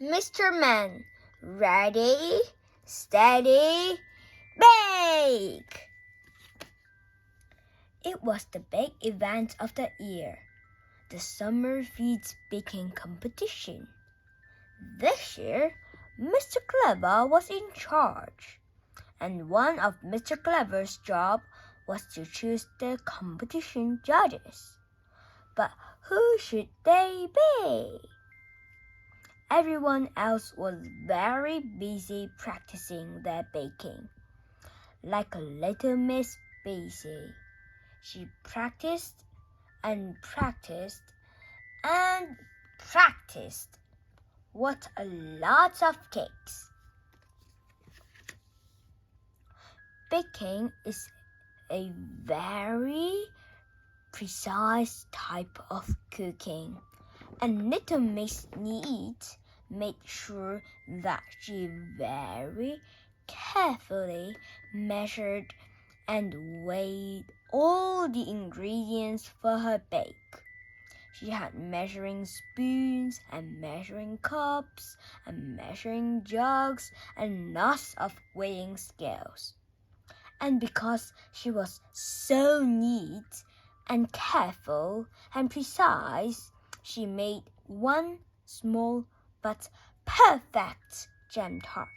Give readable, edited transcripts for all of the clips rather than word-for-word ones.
Mr. Man, ready, steady, bake! It was the big event of the year, the summer feeds baking competition. This year, Mr. Clever was in charge, and one of Mr. Clever's jobs was to choose the competition judges. But who should they be? Everyone else was very busy practicing their baking. Like a little Miss Basie, she practiced and practiced and practiced. What a lot of cakes! Baking is a very precise type of cooking, and little Miss Neat made sure that she very carefully measured and weighed all the ingredients for her bake. She had measuring spoons and measuring cups and measuring jugs and lots of weighing scales. And because she was so neat and careful and precise, she made one small but perfect jam tart.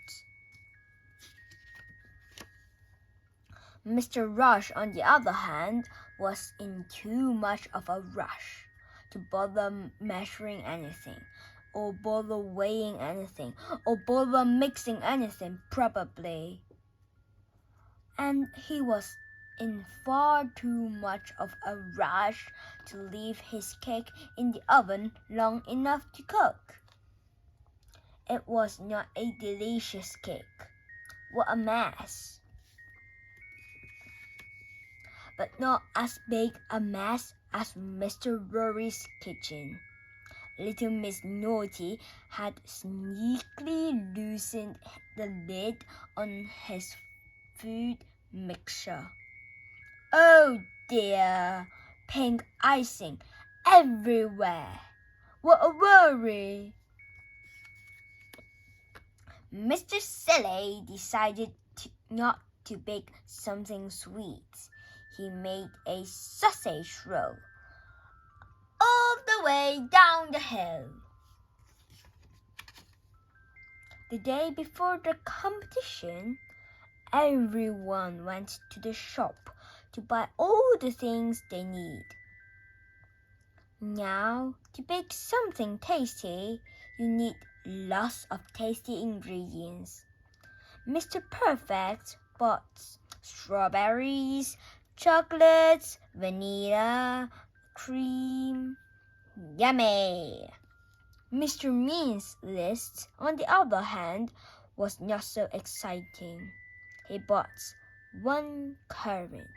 Mr. Rush, on the other hand, was in too much of a rush to bother measuring anything, or bother weighing anything, or bother mixing anything properly. And he was in far too much of a rush to leave his cake in the oven long enough to cook. It was not a delicious cake. What a mess! But not as big a mess as Mr. Rory's kitchen. Little Miss Naughty had sneakily loosened the lid on his food mixture. Oh dear, pink icing everywhere. What a worry! Mr. Silly decided not to bake something sweet. He made a sausage roll all the way down the hill. The day before the competition, everyone went to the shop to buy all the things they need. Now, to bake something tasty, you need lots of tasty ingredients. Mr. Perfect bought strawberries, chocolates, vanilla, cream. Yummy! Mr. Mean's list, on the other hand, was not so exciting. He bought one currant.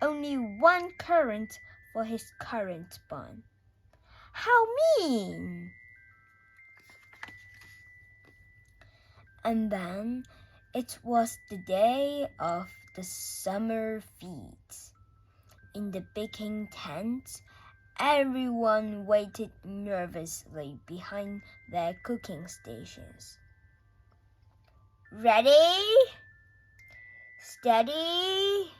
Only one currant for his currant bun. How mean! And then it was the day of the summer feast. In the baking tent, everyone waited nervously behind their cooking stations. Ready? Steady?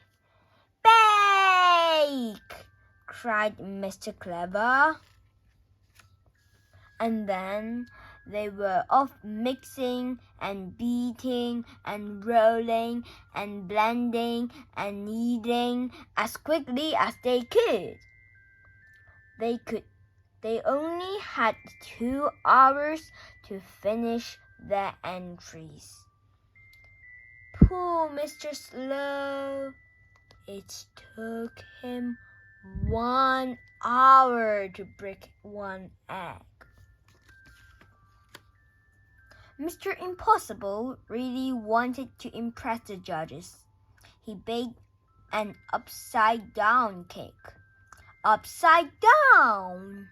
Bake! Cried Mr. Clever. And then they were off mixing and beating and rolling and blending and kneading as quickly as they could. They only had 2 hours to finish their entries. Poor Mr. Slow. It took him 1 hour to break 1 egg. Mr. Impossible really wanted to impress the judges. He baked an upside-down cake. Upside down!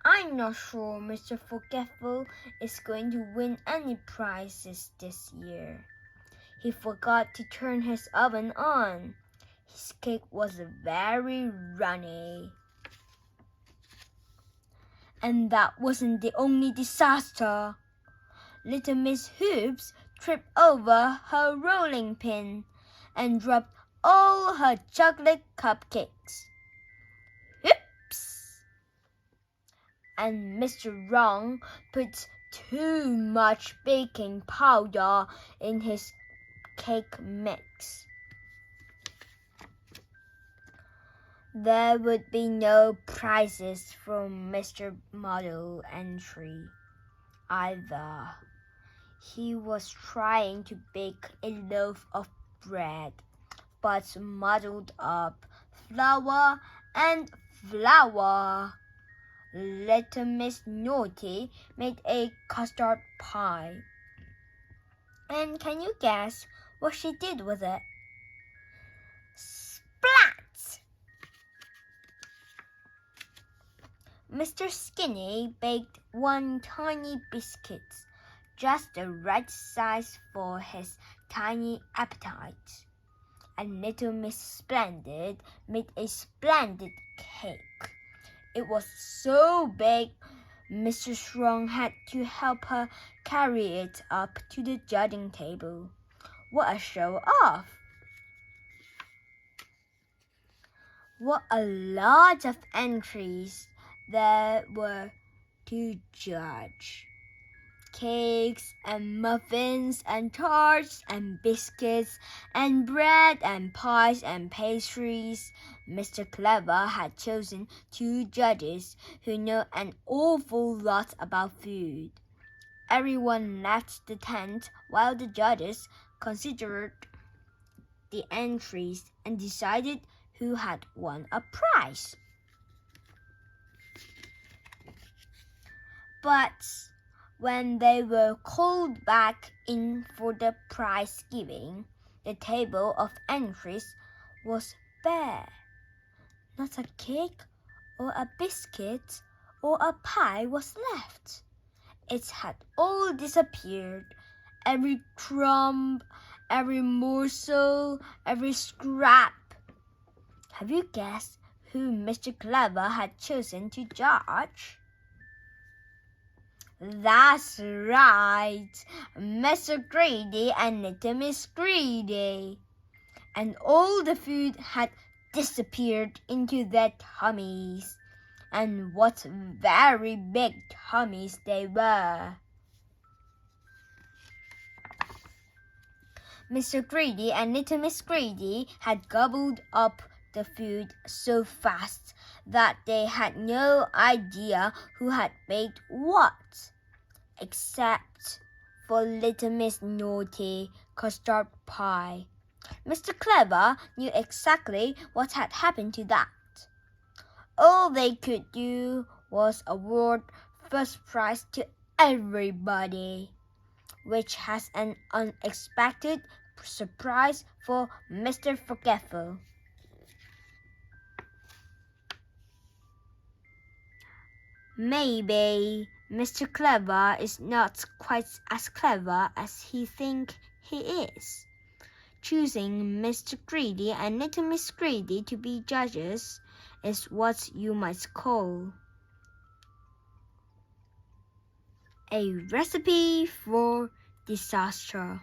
I'm not sure Mr. Forgetful is going to win any prizes this year. He forgot to turn his oven on. His cake was very runny. And that wasn't the only disaster. Little Miss Hoops tripped over her rolling pin and dropped all her chocolate cupcakes. Oops! And Mr. Wrong put too much baking powder in his cake mix. There would be no prizes from Mr. Muddle Entry either. He was trying to bake a loaf of bread, but muddled up flour and flour. Little Miss Naughty made a custard pie. And can you guess what she did with it? Splat! Mr. Skinny baked one tiny biscuit, just the right size for his tiny appetite. And Little Miss Splendid made a splendid cake. It was so big, Mr. Strong had to help her carry it up to the judging table. What a show-off! What a lot of entries there were to judge. Cakes and muffins and tarts and biscuits and bread and pies and pastries. Mr. Clever had chosen 2 judges who know an awful lot about food. Everyone left the tent while the judges considered the entries and decided who had won a prize. But when they were called back in for the prize giving, the table of entries was bare. Not a cake or a biscuit or a pie was left. It had all disappeared. Every crumb, every morsel, every scrap. Have you guessed who Mr. Clever had chosen to judge? That's right, Mr. Greedy and Little Miss Greedy. And all the food had disappeared into their tummies. And what very big tummies they were. Mr. Greedy and Little Miss Greedy had gobbled up the food so fast that they had no idea who had baked what, except for Little Miss Naughty custard pie. Mr. Clever knew exactly what had happened to that. All they could do was award first prize to everybody, which has an unexpected surprise for Mr. Forgetful. Maybe Mr. Clever is not quite as clever as he thinks he is. Choosing Mr. Greedy and Little Miss Greedy to be judges is what you might call a recipe for disaster.